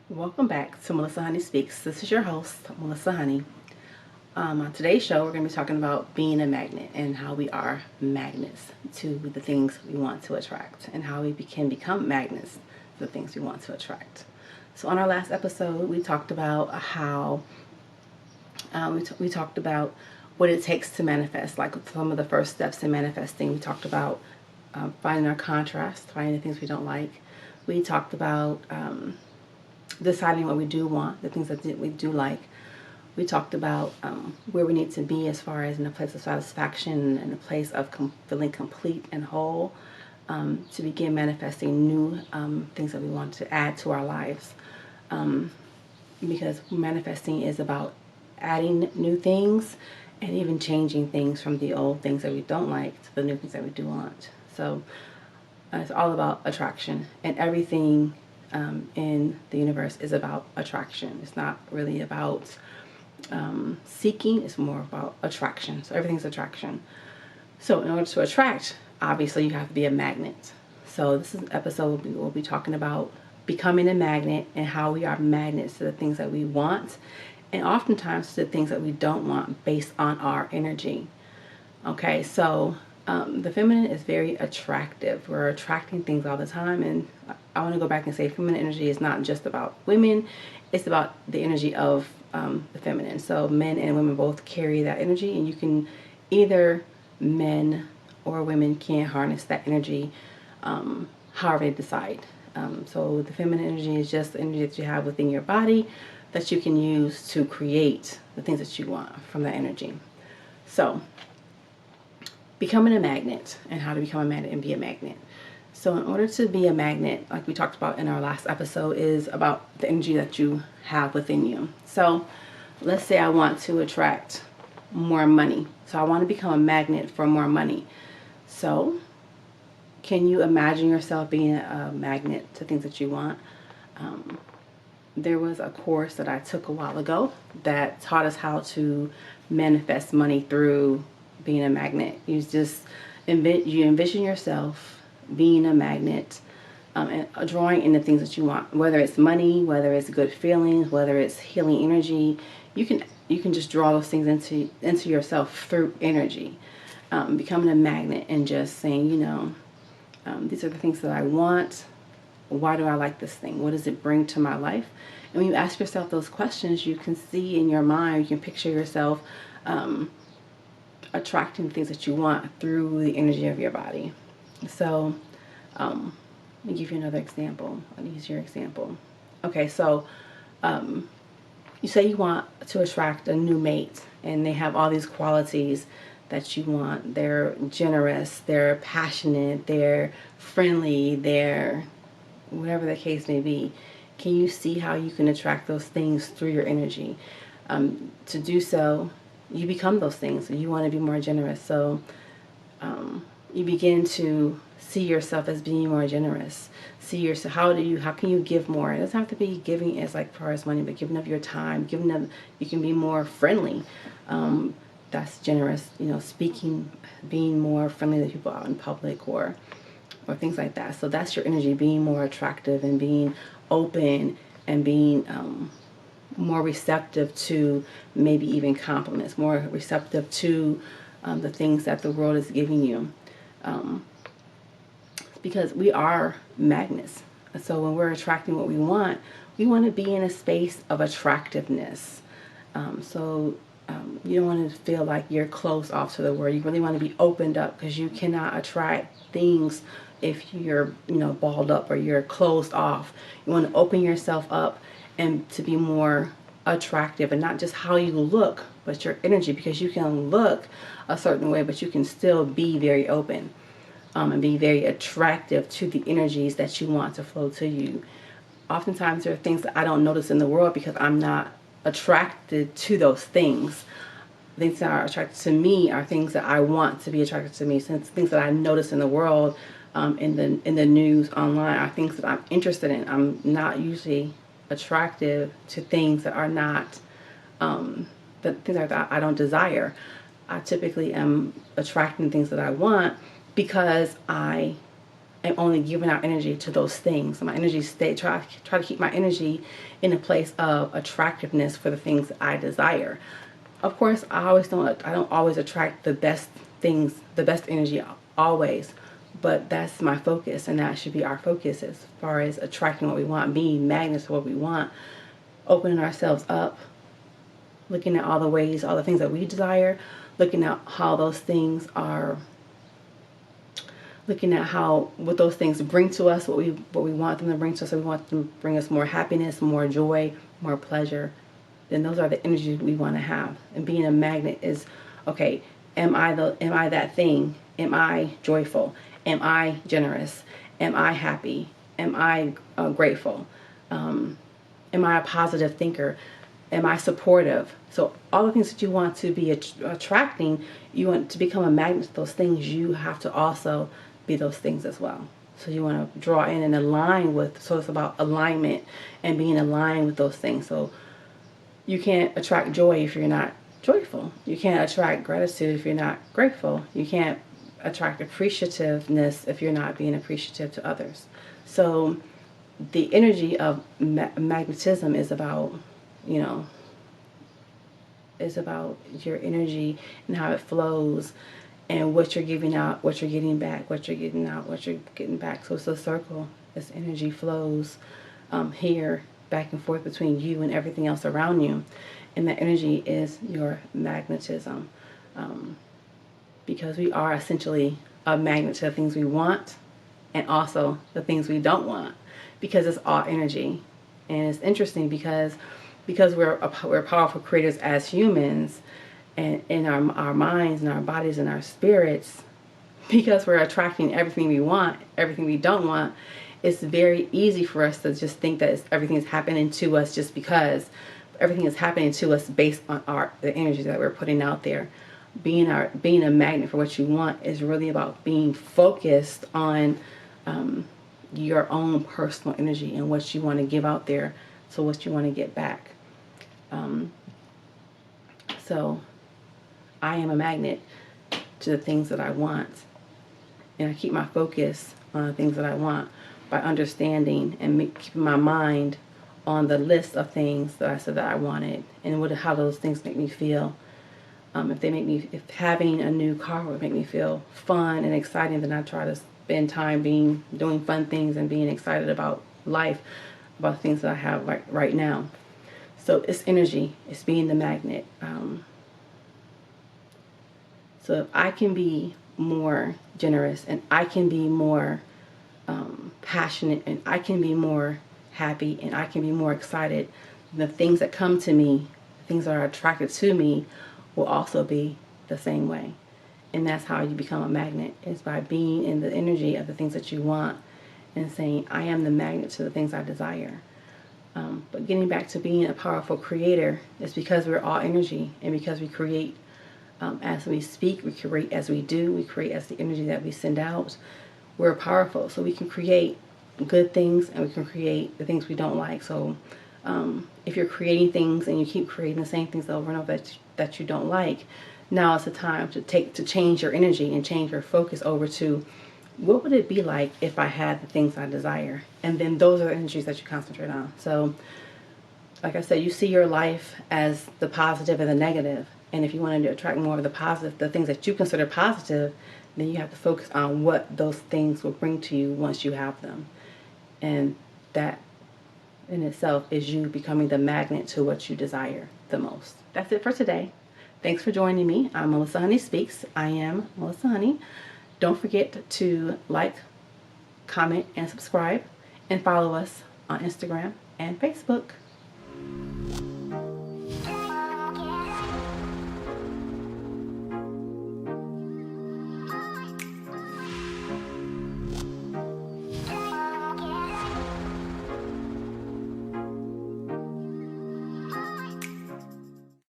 Welcome back to Melissa Honey Speaks. This is your host, Melissa Honey. On today's show, we're going to be talking about being a magnet and how we are magnets to the things we want to attract and how we can become magnets to the things we want to attract. So on our last episode, we talked about how we talked about what it takes to manifest, like some of the first steps in manifesting. We talked about finding our contrast, finding the things we don't like. We talked about deciding what we do want, the things that we do like. We talked about where we need to be as far as in a place of satisfaction and a place of feeling complete and whole to begin manifesting new things that we want to add to our lives. Because manifesting is about adding new things and even changing things from the old things that we don't like to the new things that we do want. So it's all about attraction, and everything in the universe is about attraction. It's not really about seeking, it's more about attraction. So everything's attraction. So in order to attract, obviously you have to be a magnet. So this is an episode we'll be talking about becoming a magnet and how we are magnets to the things that we want and oftentimes to the things that we don't want based on our energy. Okay, so the feminine is very attractive. We're attracting things all the time, and I want to go back and say feminine energy is not just about women, it's about the energy of the feminine. So men and women both carry that energy, and you can either men or women can harness that energy however they decide. So the feminine energy is just the energy that you have within your body that you can use to create the things that you want from that energy. So becoming a magnet and how to become a magnet and be a magnet. So in order to be a magnet, like we talked about in our last episode, is about the energy that you have within you. So let's say I want to attract more money. So I want to become a magnet for more money. So can you imagine yourself being a magnet to things that you want? There was a course that I took a while ago that taught us how to manifest money through being a magnet. You just envision yourself being a magnet and drawing in the things that you want, whether it's money, whether it's good feelings, whether it's healing energy. You can just draw those things into yourself through energy, becoming a magnet and just saying, these are the things that I want. Why do I like this thing? What does it bring to my life? And when you ask yourself those questions, you can see in your mind, you can picture yourself attracting things that you want through the energy of your body. So let me give you another example, an easier example. Okay, so you say you want to attract a new mate and they have all these qualities that you want. They're generous, they're passionate, they're friendly, they're whatever the case may be. Can you see how you can attract those things through your energy? To do so, you become those things. So you want to be more generous. So you begin to see yourself as being more generous. See yourself. How can you give more? It doesn't have to be giving as like far as money, but giving of your time. You can be more friendly. That's generous. Speaking, being more friendly to people out in public or things like that. So that's your energy, being more attractive and being open and being more receptive to maybe even compliments, more receptive to the things that the world is giving you. Because we are magnets. So when we're attracting what we want to be in a space of attractiveness. You don't want to feel like you're closed off to the world. You really want to be opened up, because you cannot attract things if you're balled up or you're closed off. You want to open yourself up and to be more attractive, and not just how you look, but your energy, because you can look a certain way, but you can still be very open and be very attractive to the energies that you want to flow to you. Oftentimes there are things that I don't notice in the world because I'm not attracted to those things. Things that are attracted to me are things that I want to be attracted to me. Since things that I notice in the world, in the news, online, are things that I'm interested in. I'm not usually attractive to things that are not the things that I don't desire. I typically am attracting things that I want because I am only giving out energy to those things. My energy try to keep my energy in a place of attractiveness for the things that I desire. Of course, I don't always attract the best things, the best energy always, but that's my focus, and that should be our focus as far as attracting what we want, being magnets of what we want, opening ourselves up, looking at all the ways, all the things that we desire, looking at how those things are, looking at how what those things bring to us, what we want them to bring to us. We want them to bring us more happiness, more joy, more pleasure. Then those are the energies we want to have. And being a magnet is, okay, am I that thing? Am I joyful? Am I generous? Am I happy? Am I grateful? Am I a positive thinker? Am I supportive? So all the things that you want to be attracting, you want to become a magnet to those things, you have to also be those things as well. So you want to draw in and align with, so it's about alignment and being aligned with those things. So you can't attract joy if you're not joyful. You can't attract gratitude if you're not grateful. You can't attract appreciativeness if you're not being appreciative to others. So the energy of magnetism is about, you know, is about your energy and how it flows and what you're giving out, what you're getting back, what you're getting out, what you're getting back. So it's a circle. This energy flows here, back and forth between you and everything else around you. And that energy is your magnetism. Because we are essentially a magnet to the things we want and also the things we don't want, because it's all energy. And it's interesting because we're powerful creators as humans, and in our minds and our bodies and our spirits, because we're attracting everything we want, everything we don't want. It's very easy for us to just think that everything is happening to us just because. Everything is happening to us based on the energy that we're putting out there. Being a magnet for what you want is really about being focused on your own personal energy and what you want to give out there, so what you want to get back. So I am a magnet to the things that I want, and I keep my focus on the things that I want by understanding and keeping my mind on the list of things that I said that I wanted, and how those things make me feel. If having a new car would make me feel fun and exciting, then I try to spend time doing fun things and being excited about life, about things that I have right now. So it's energy. It's being the magnet. So if I can be more generous, and I can be more passionate, and I can be more happy, and I can be more excited, the things that come to me, the things that are attracted to me, will also be the same way. And that's how you become a magnet, is by being in the energy of the things that you want and saying, I am the magnet to the things I desire. But getting back to being a powerful creator is because we're all energy, and because we create as we speak, we create as we do, we create as the energy that we send out. We're powerful, so we can create good things, and we can create the things we don't like. So if you're creating things and you keep creating the same things over and over that you don't like, now it's the time to change your energy and change your focus over to, what would it be like if I had the things I desire? And then those are the energies that you concentrate on. So like I said, you see your life as the positive and the negative. And if you want to attract more of the positive, the things that you consider positive, then you have to focus on what those things will bring to you once you have them. And that in itself is you becoming the magnet to what you desire the most. That's it for today. Thanks for joining me. I'm Melissa Honey Speaks. I am Melissa Honey. Don't forget to like, comment, and subscribe, and follow us on Instagram and Facebook.